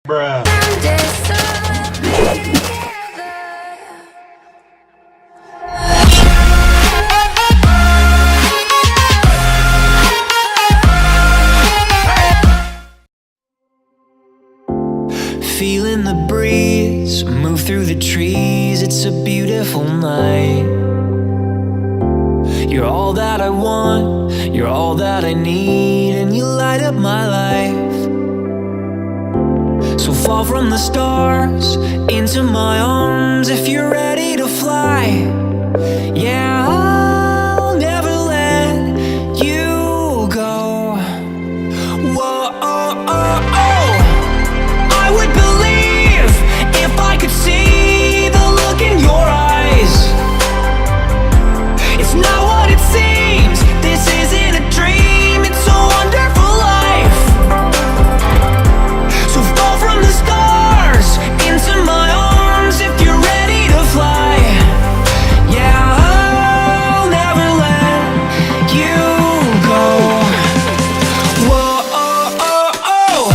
Bruh. Feeling the breeze move through the trees. It's a beautiful night. You're all that I want, you're all that I need, and you light up my life. So fall from the stars into my arms if you're ready to fly. Yeah, I'll never let you go. Whoa, oh, oh, oh. I would believe if I could see the look in your eyes. It's not what it seems, this isn't a dream, it's a wonderful life. So fall from the stars into my arms if you're ready to fly. Yeah, I'll never let you go. Whoa, oh, oh, oh.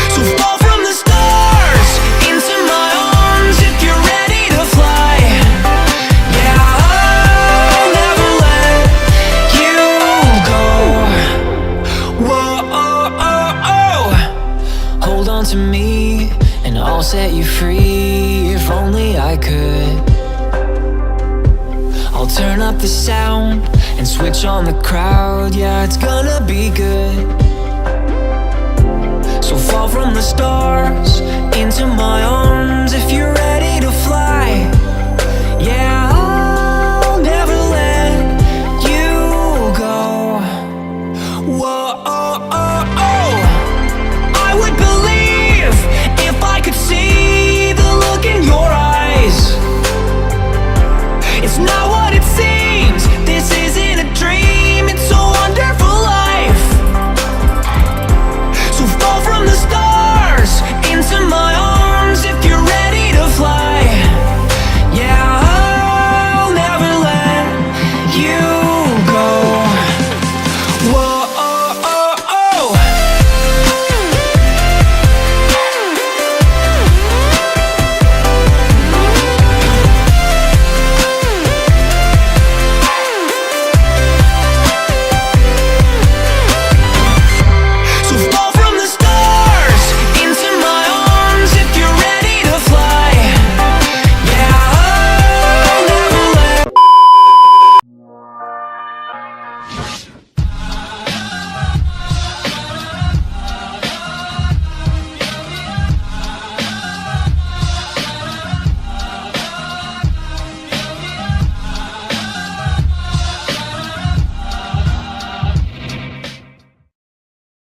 So fall from the stars into my arms if you're ready to fly. Yeah, I'll never let you go. Whoa, oh, oh, oh. Hold on to me and I'll set you free. If only I could. I'll turn up the sound and switch on the crowd. Yeah, it's gonna be good. So fall from the stars into my arms if you're ready.